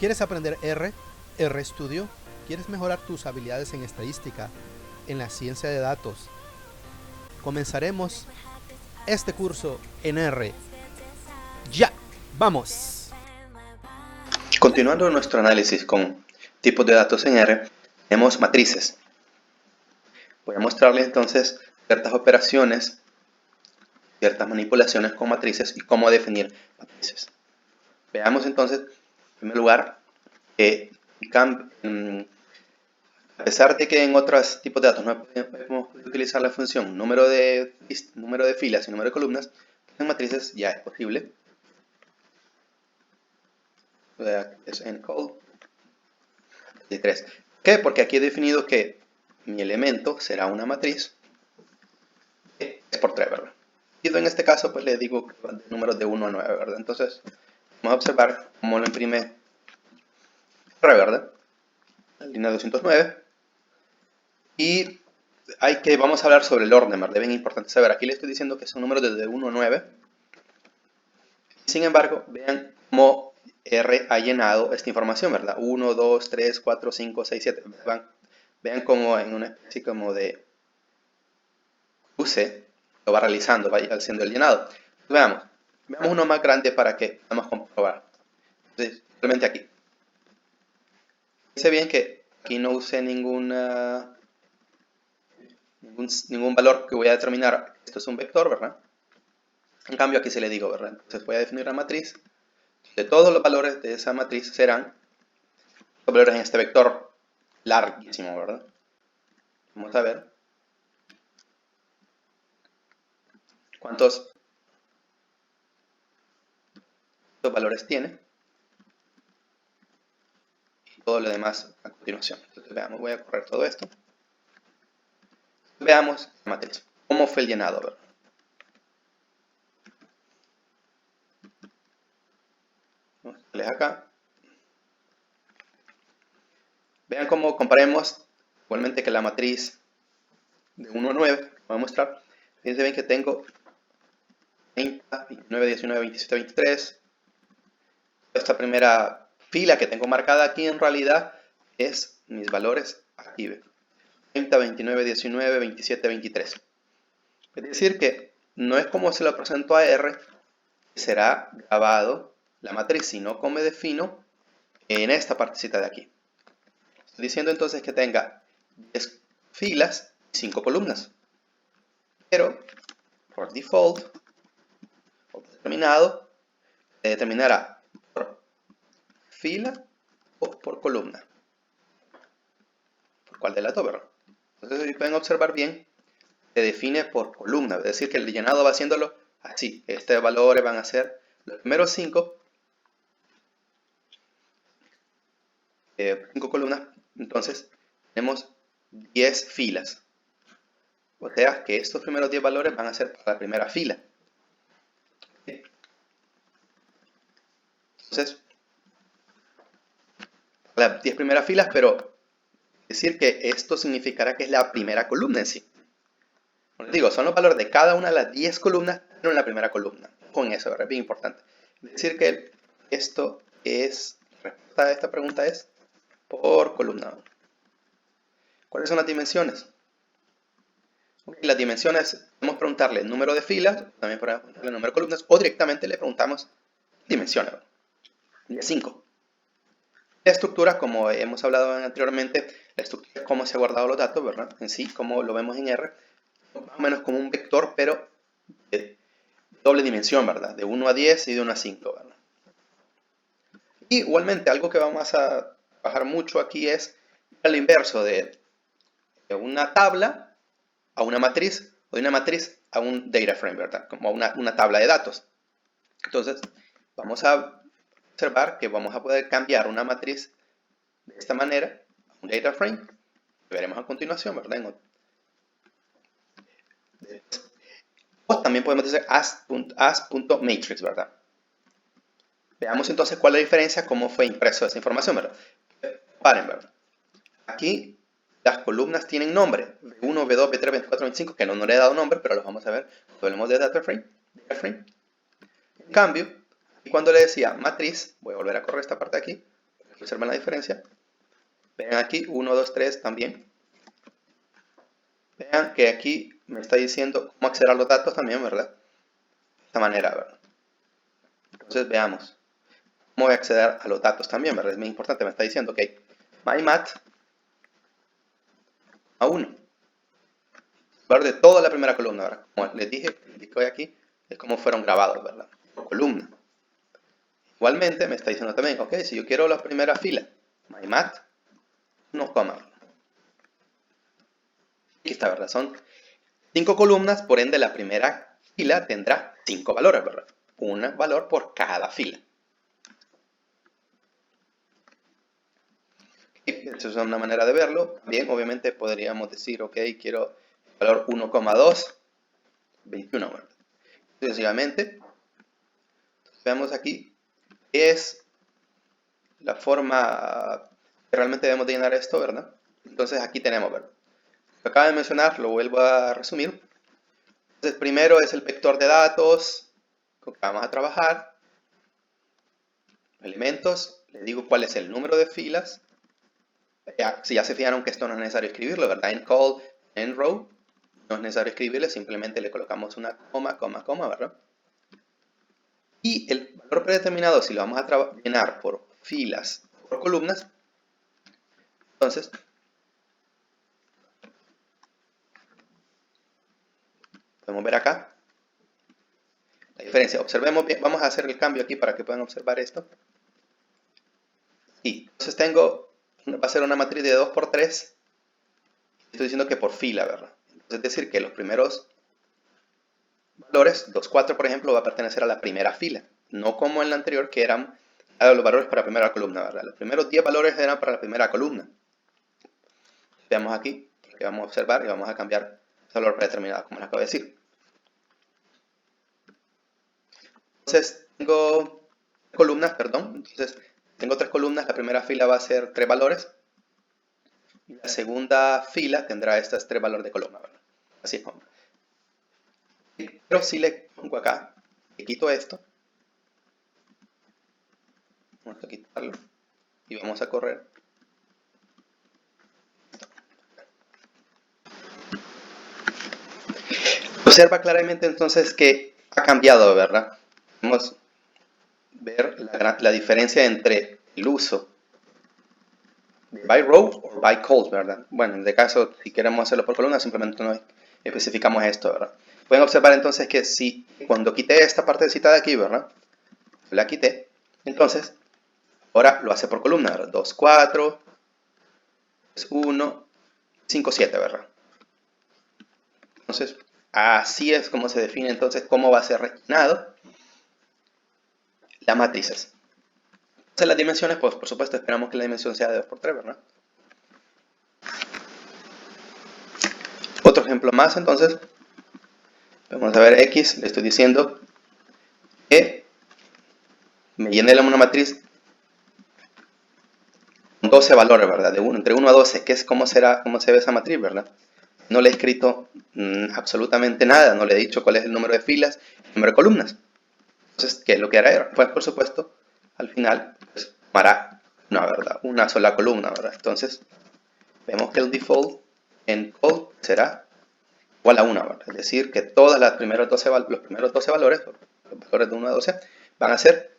¿Quieres aprender R, RStudio? ¿Quieres mejorar tus habilidades en estadística, en la ciencia de datos? Comenzaremos este curso en R. ¡Ya! ¡Vamos! Continuando nuestro análisis con tipos de datos en R, tenemos matrices. Voy a mostrarles entonces ciertas operaciones, ciertas manipulaciones con matrices y cómo definir matrices. Veamos entonces, en primer lugar, que a pesar de que en otros tipos de datos no podemos utilizar la función número de filas y número de columnas, en matrices ya es posible. Es en code 3. ¿Por qué? Porque aquí he definido que mi elemento será una matriz que es por 3, ¿verdad? Y en este caso pues le digo números de 1 a 9, ¿verdad? Entonces vamos a observar cómo lo imprime R, ¿verdad? La línea 209. Y vamos a hablar sobre el orden, ¿verdad? Es bien importante saber. Aquí le estoy diciendo que son números desde 1 a 9. Sin embargo, vean cómo R ha llenado esta información, ¿verdad? 1, 2, 3, 4, 5, 6, 7. Vean cómo en una especie como de cruce lo va realizando, va haciendo el llenado. Veamos uno más grande para que podamos comprobar. Entonces, simplemente aquí. Dice bien que aquí no use ningún valor que voy a determinar. Esto es un vector, ¿verdad? En cambio aquí se le digo, ¿verdad? Entonces voy a definir la matriz. De todos los valores de esa matriz serán los valores en este vector larguísimo, ¿verdad? Vamos a ver cuántos valores tiene y todo lo demás a continuación. Entonces veamos, voy a correr todo esto. Veamos la matriz. ¿Cómo fue el llenado? ¿Verdad? Vamos a darles acá. Vean cómo comparemos igualmente que la matriz de 1 a 9, voy a mostrar. Fíjense bien que tengo 30, 29, 19, 27, 23. Esta primera fila que tengo marcada aquí en realidad es mis valores aquí. 30, 29, 19, 27, 23. Es decir que no es como se lo presento a R, que será grabado la matriz, sino como me defino en esta partecita de aquí. Estoy diciendo entonces que tenga 10 filas y 5 columnas. Pero por default, o determinado, se determinará por fila o por columna. ¿Por cuál de las dos, verdad? Entonces, si pueden observar bien, se define por columna. Es decir, que el llenado va haciéndolo así. Estos valores van a ser los primeros 5 columnas. Entonces, tenemos 10 filas. O sea, que estos primeros 10 valores van a ser para la primera fila. Entonces, las 10 primeras filas, pero decir que esto significará que es la primera columna en sí. Como les digo, son los valores de cada una de las 10 columnas, pero en la primera columna. Con eso, es bien importante. Es decir que esto es, la respuesta a esta pregunta es por columna. ¿Cuáles son las dimensiones? Las dimensiones, podemos preguntarle el número de filas, también podemos preguntarle el número de columnas, o directamente le preguntamos dimensiones. De 5. La estructura, como hemos hablado anteriormente, la estructura es cómo se han guardado los datos, ¿verdad? En sí, como lo vemos en R, más o menos como un vector, pero de doble dimensión, ¿verdad? De 1 a 10 y de 1 a 5, ¿verdad? Y igualmente, algo que vamos a trabajar mucho aquí es el inverso de una tabla a una matriz, o de una matriz a un data frame, ¿verdad? Como una tabla de datos. Entonces, vamos a observar que vamos a poder cambiar una matriz de esta manera a un data frame, que veremos a continuación, ¿verdad? O también podemos decir as.matrix, ¿verdad? Veamos entonces cuál es la diferencia, cómo fue impreso esa información, ¿verdad? Paren, ¿verdad? Aquí las columnas tienen nombre, B1, B2, B3, B4, B5, que no le he dado nombre, pero los vamos a ver cuando hablemos de data frame. En cambio, cuando le decía matriz, voy a volver a correr esta parte de aquí, Observen la diferencia. Vean aquí, 1, 2, 3 también. Vean que aquí me está diciendo cómo acceder a los datos también, ¿verdad? De esta manera, ¿verdad? Entonces veamos. ¿Cómo voy a acceder a los datos también, ¿verdad? Es muy importante, me está diciendo, ok, mymat a 1. Valor de toda la primera columna, ¿verdad? Como les dije, indico aquí, es como fueron grabados, ¿verdad? Por columna. Igualmente me está diciendo también, ok, si yo quiero la primera fila, mymat 1, aquí está, ¿verdad? Son 5 columnas, por ende la primera fila tendrá 5 valores, ¿verdad? Un valor por cada fila. Esa es una manera de verlo. Bien, obviamente podríamos decir, ok, quiero el valor 1,2, 21, ¿verdad? Sucesivamente. Veamos aquí, es la forma que realmente debemos de llenar esto, ¿verdad? Entonces aquí tenemos, ¿verdad? Lo que acabo de mencionar, lo vuelvo a resumir. Entonces primero es el vector de datos con que vamos a trabajar. Elementos, le digo cuál es el número de filas. Si ya se fijaron que esto no es necesario escribirlo, ¿verdad? En call, en row, no es necesario escribirle, simplemente le colocamos una coma, ¿verdad? Y el valor predeterminado, si lo vamos a llenar por filas, por columnas, entonces podemos ver acá la diferencia. Observemos bien, vamos a hacer el cambio aquí para que puedan observar esto. Y entonces va a ser una matriz de 2 por 3. Estoy diciendo que por fila, ¿verdad? Entonces, es decir, que los primeros valores, 2, 4 por ejemplo, va a pertenecer a la primera fila. No como en la anterior, que eran los valores para la primera columna, ¿verdad? Los primeros 10 valores eran para la primera columna. Veamos aquí, que vamos a observar y vamos a cambiar el valor predeterminado, como les acabo de decir. Entonces, tengo columnas, perdón. Entonces, tengo 3 columnas. La primera fila va a ser 3 valores. Y la segunda fila tendrá estos 3 valores de columna, ¿verdad? Así es como. Pero si le pongo acá, le quito esto. Vamos a quitarlo. Y vamos a correr. Observa claramente entonces que ha cambiado, ¿verdad? Podemos ver la diferencia entre el uso de by row o by call, ¿verdad? Bueno, en este caso, si queremos hacerlo por columna, simplemente no especificamos esto, ¿verdad? Pueden observar entonces que si cuando quité esta partecita de aquí, ¿verdad? La quité, entonces, ahora lo hace por columna, ¿verdad? 2, 4, 1, 5, 7, ¿verdad? Entonces, así es como se define entonces cómo va a ser rellenado las matrices. Entonces las dimensiones, pues por supuesto esperamos que la dimensión sea de 2 por 3, ¿verdad? Otro ejemplo más, entonces, vamos a ver X, le estoy diciendo que me llene una matriz con 12 valores, ¿verdad? Entre 1 a 12, ¿qué es, cómo se ve esa matriz, ¿verdad? No le he escrito absolutamente nada, no le he dicho cuál es el número de filas, el número de columnas. Entonces, ¿qué es lo que hará? Pues, por supuesto, al final, pues, tomará una sola columna, ¿verdad? Entonces, vemos que el default en call será igual a 1, ¿verdad? Es decir, que todos los primeros 12 valores, los valores de 1 a 12, van a ser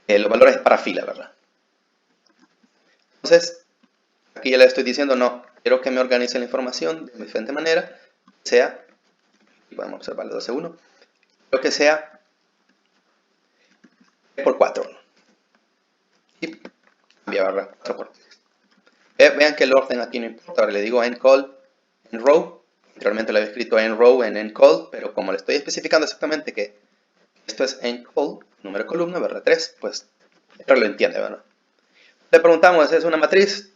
los valores para fila, ¿verdad? Entonces, aquí ya le estoy diciendo, no, quiero que me organice la información de diferente manera, sea, y podemos observar el 12.1, quiero que sea 3 por 4. Y cambia, ¿verdad? 4 por 3. Vean que el orden aquí no importa. Ahora le digo en call, en row. Anteriormente lo había escrito en row, en call, pero como le estoy especificando exactamente que esto es en call, número de columna, ¿verdad? 3, pues pero lo entiende, ¿verdad? Le preguntamos, ¿es una matriz?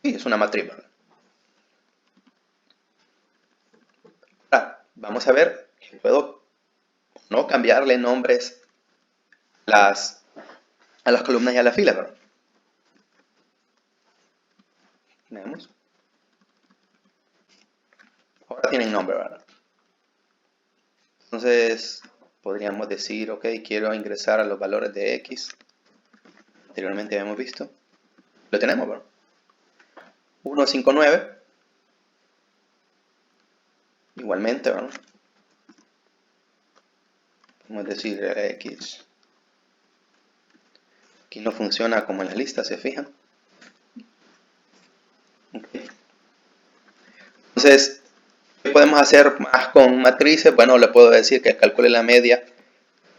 Sí, es una matriz, ¿verdad? Ahora, vamos a ver que puedo no cambiarle nombres a las columnas y a la fila, ¿verdad? Veamos. Ahora tienen nombre, ¿verdad? Entonces, podríamos decir, ok, quiero ingresar a los valores de X. anteriormente habíamos visto. Lo tenemos, ¿verdad? 159. Igualmente, ¿verdad? Podemos decir X. Aquí no funciona como en las listas, ¿se fijan? Okay. Entonces, ¿qué podemos hacer más con matrices? Bueno, le puedo decir que calcule la media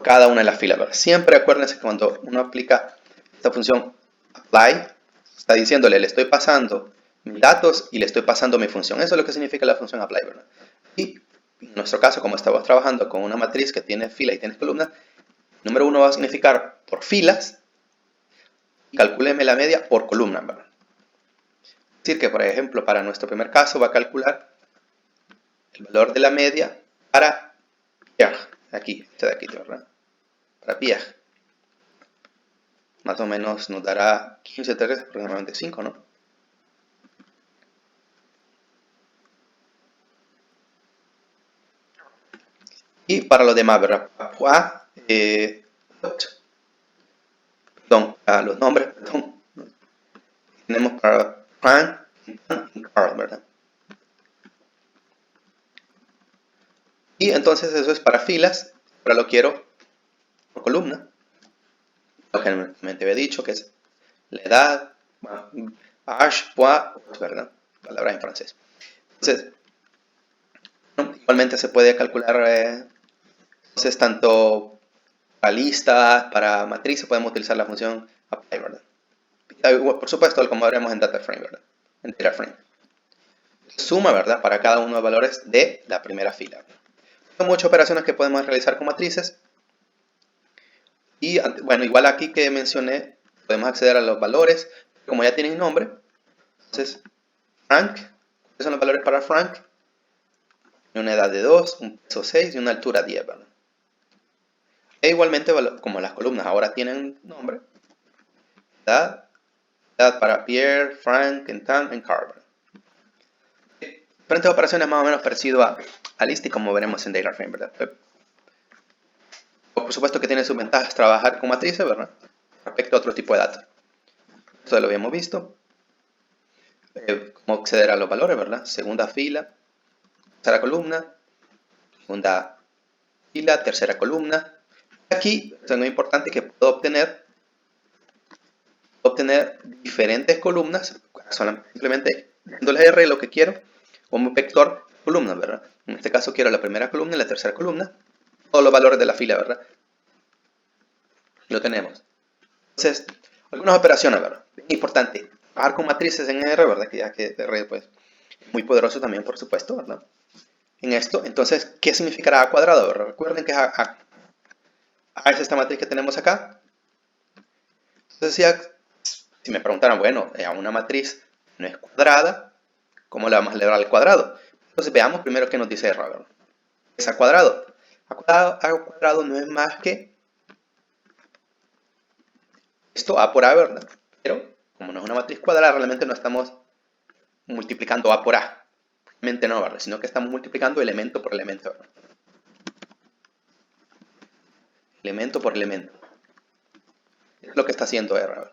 cada una de las filas, ¿verdad? Siempre acuérdense que cuando uno aplica esta función apply, está diciéndole, le estoy pasando mis datos y le estoy pasando mi función. Eso es lo que significa la función apply, ¿verdad? Y en nuestro caso, como estamos trabajando con una matriz que tiene fila y tiene columnas, número 1 va a significar por filas y calcúleme la media por columna, ¿verdad? Es decir que, por ejemplo, para nuestro primer caso va a calcular el valor de la media para Pierre, aquí, este de aquí, ¿verdad? Para Pierre. Más o menos nos dará 15, 3, aproximadamente 5, ¿no? Y para los demás, ¿verdad? Para los nombres, perdón, tenemos para Frank y Carl, ¿verdad? Y entonces eso es para filas, ahora lo quiero por columna. Lo que generalmente había dicho que es la edad, âge, poids, ¿verdad? Palabras en francés. Entonces, igualmente se puede calcular, entonces tanto para listas, para matrices, podemos utilizar la función apply, ¿verdad? Por supuesto, como veremos en DataFrame, ¿verdad? En DataFrame. Suma, ¿verdad? Para cada uno de los valores de la primera fila. Hay muchas operaciones que podemos realizar con matrices. Y bueno, igual aquí que mencioné, podemos acceder a los valores, como ya tienen nombre. Entonces, Frank, ¿cuáles son los valores para Frank? Una edad de 2, un peso 6 y una altura 10, ¿verdad? E igualmente, como las columnas ahora tienen nombre, edad para Pierre, Frank, Quentin y Carl. Diferentes operaciones más o menos parecido a list, como veremos en DataFrame, ¿verdad? Por supuesto que tiene sus ventajas trabajar con matrices, ¿verdad? Respecto a otro tipo de datos. Esto lo habíamos visto. Cómo acceder a los valores, ¿verdad? Segunda fila, tercera columna, segunda fila, tercera columna. Aquí es muy importante que puedo obtener diferentes columnas, simplemente dándole R lo que quiero, como un vector columnas, ¿verdad? En este caso quiero la primera columna y la tercera columna, todos los valores de la fila, ¿verdad? Lo tenemos. Entonces, algunas operaciones, ¿verdad? Bien importante, trabajar con matrices en R, ¿verdad? Que ya que R, pues, es muy poderoso también, por supuesto, ¿verdad? En esto, entonces, ¿qué significará A cuadrado, ¿verdad? Recuerden que A es esta matriz que tenemos acá. Entonces, si me preguntaran, bueno, a una matriz no es cuadrada, ¿cómo le vamos a elevar al cuadrado? Entonces, veamos primero qué nos dice R, ¿verdad? Es A cuadrado. A cuadrado no es más que esto A por A, ¿verdad? Pero, como no es una matriz cuadrada, realmente no estamos multiplicando A por A. Realmente no, ¿verdad? Sino que estamos multiplicando elemento por elemento, ¿verdad? Elemento por elemento. Es lo que está haciendo R, ¿verdad?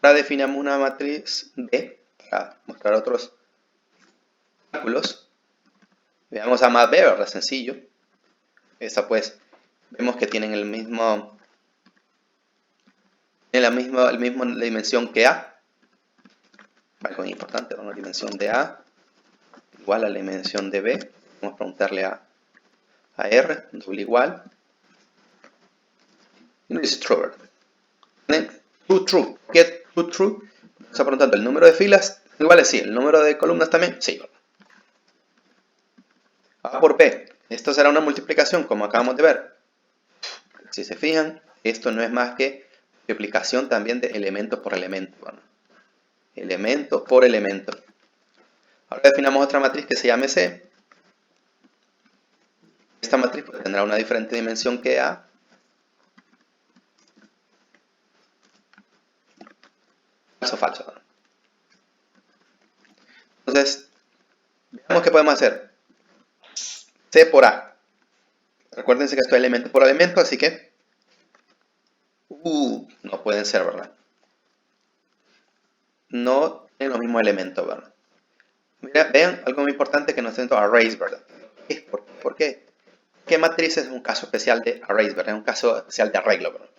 Ahora definamos una matriz B para mostrar otros cálculos. Veamos A más B, ¿verdad? Sencillo. Esa pues, vemos que tienen la misma dimensión que A. Algo muy importante, ¿no? La dimensión de A igual a la dimensión de B. Vamos a preguntarle a R, doble igual. Y nos dice true, ¿verdad? True. ¿Qué true? Está preguntando el número de filas. Igual es sí. ¿El número de columnas también? Sí. A por B. Esto será una multiplicación, como acabamos de ver. Si se fijan, esto no es más que multiplicación también de elemento por elemento. Bueno, elemento por elemento. Ahora definamos otra matriz que se llame C. Esta matriz tendrá una diferente dimensión que A. Falso. Entonces, veamos qué podemos hacer. C por A. Recuérdense que esto es elemento por elemento, así que No pueden ser, ¿verdad? No tienen los mismos elementos, ¿verdad? Mira, vean algo muy importante que nos está diciendo arrays, ¿verdad? ¿Por qué? ¿Qué matriz es un caso especial de arrays, ¿verdad? Es un caso especial de arreglo, ¿verdad?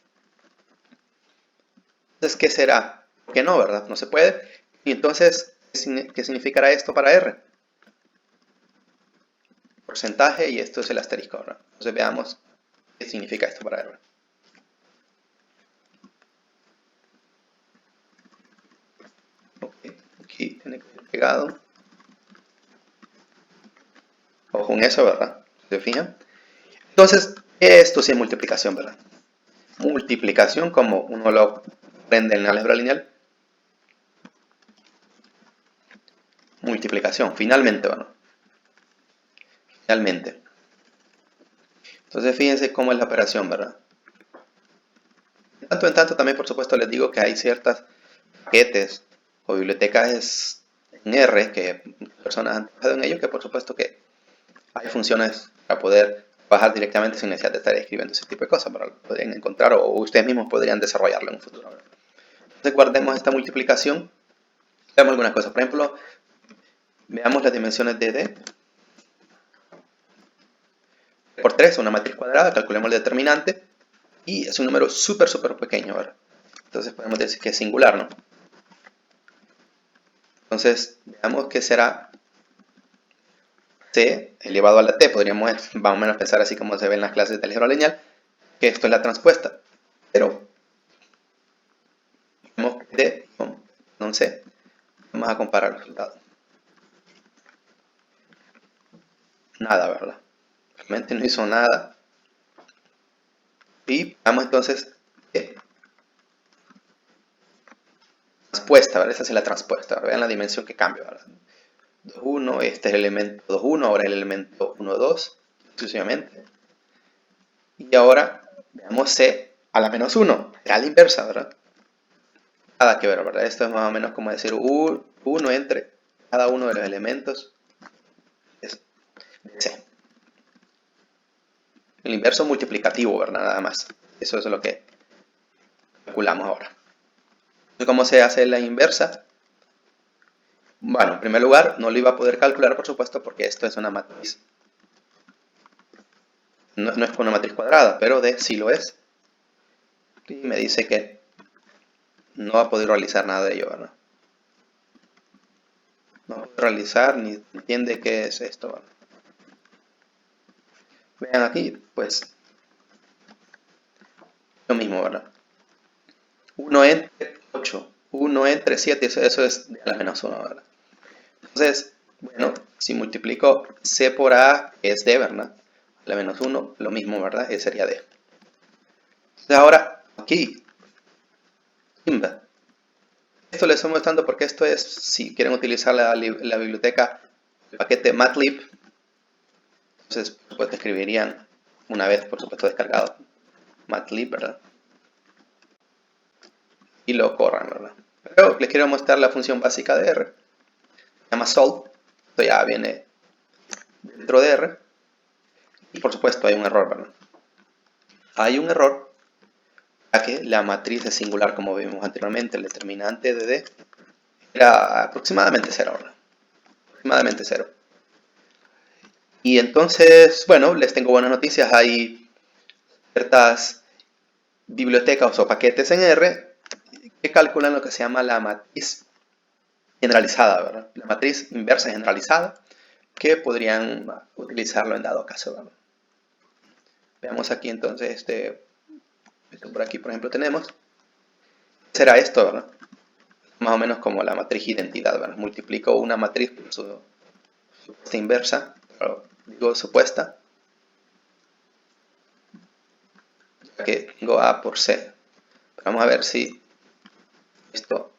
Entonces, ¿qué será? Que no, ¿verdad? No se puede. Y entonces, ¿qué significará esto para R? Porcentaje, y esto es el asterisco, ¿verdad? Entonces veamos qué significa esto para R. Ok, aquí tiene que ir pegado. Ojo con eso, ¿verdad? ¿Se fijan? Entonces, esto sí es multiplicación, ¿verdad? Multiplicación, como uno lo aprende en álgebra lineal. Multiplicación, finalmente, ¿verdad? Finalmente. Entonces, fíjense cómo es la operación, ¿verdad? De tanto en tanto, también, por supuesto, les digo que hay ciertos paquetes o bibliotecas en R que personas han trabajado en ellos, que por supuesto que hay funciones para poder trabajar directamente sin necesidad de estar escribiendo ese tipo de cosas, pero lo podrían encontrar o ustedes mismos podrían desarrollarlo en un futuro. ¿Verdad? Entonces guardemos esta multiplicación, veamos algunas cosas. Por ejemplo, veamos las dimensiones de D por 3, una matriz cuadrada, calculemos el determinante y es un número súper pequeño. ¿Verdad? Entonces podemos decir que es singular, ¿no? Entonces veamos qué será C elevado a la T. Podríamos más o menos pensar así como se ve en las clases de álgebra lineal, que esto es la transpuesta. Pero vemos que D con C. Vamos a comparar los resultados. Nada, ¿verdad? Realmente no hizo nada. Y vamos entonces transpuesta, ¿verdad? Esa es la transpuesta. ¿Verdad? Vean la dimensión que cambia, ¿verdad? 2, 1, este es el elemento 2, 1, ahora el elemento 1, 2, sucesivamente. Y ahora veamos C a la menos 1, a la inversa, ¿verdad? Nada que ver, ¿verdad? Esto es más o menos como decir 1 entre cada uno de los elementos de C. El inverso multiplicativo, ¿verdad? Nada más. Eso es lo que calculamos ahora. ¿Cómo se hace la inversa? Bueno, en primer lugar, no lo iba a poder calcular, por supuesto, porque esto es una matriz. No es una matriz cuadrada, pero D sí lo es. Y me dice que no va a poder realizar nada de ello, ¿verdad? No va a poder realizar ni entiende qué es esto, ¿verdad? Vean aquí, pues, lo mismo, ¿verdad? 1 entre 8, 1 entre 7, eso es de a la menos 1, ¿verdad? Entonces, bueno, si multiplico C por A, que es D, ¿verdad? A la menos 1, lo mismo, ¿verdad? Sería D. Entonces ahora, aquí, IMBA. Esto les estoy mostrando porque esto es, si quieren utilizar la biblioteca, el paquete Matlib, entonces pues escribirían una vez, por supuesto, descargado Matlib, ¿verdad? Y lo corran, ¿verdad? Pero les quiero mostrar la función básica de R. Se llama solve. Esto ya viene dentro de R. Y por supuesto hay un error, ¿verdad? Hay un error ya que la matriz es singular, como vimos anteriormente. El determinante de D era aproximadamente 0, ¿verdad? Aproximadamente 0. Y entonces, bueno, les tengo buenas noticias. Hay ciertas bibliotecas o paquetes en R que calculan lo que se llama la matriz generalizada, ¿verdad? La matriz inversa generalizada, que podrían utilizarlo en dado caso, ¿verdad? Veamos aquí entonces, esto por aquí, por ejemplo, tenemos. Será esto, ¿verdad? Más o menos como la matriz identidad, ¿verdad? Multiplico una matriz por su supuesta inversa, pero digo supuesta, ya que tengo A por C. Pero vamos a ver si esto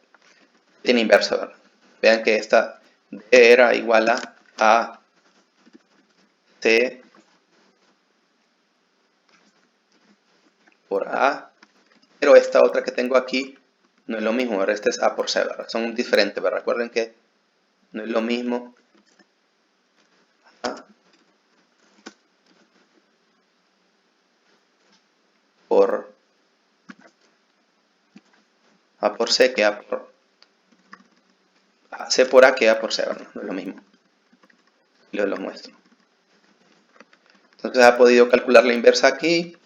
tiene inversa, ¿verdad? Vean que esta D era igual a C por A, pero esta otra que tengo aquí no es lo mismo, ¿verdad? Este es A por C, ¿verdad? Son diferentes, ¿verdad? Recuerden que no es lo mismo A por A por C que A por C por A que A por C, ¿verdad? No es lo mismo. Lo muestro. Entonces ha podido calcular la inversa aquí.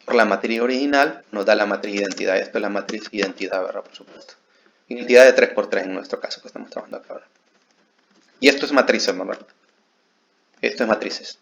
Por la matriz original nos da la matriz identidad. Esto es la matriz identidad, ¿verdad? Por supuesto. Identidad de 3×3 en nuestro caso que estamos trabajando acá, ¿verdad? Y esto es matrices, ¿verdad? Esto es matrices.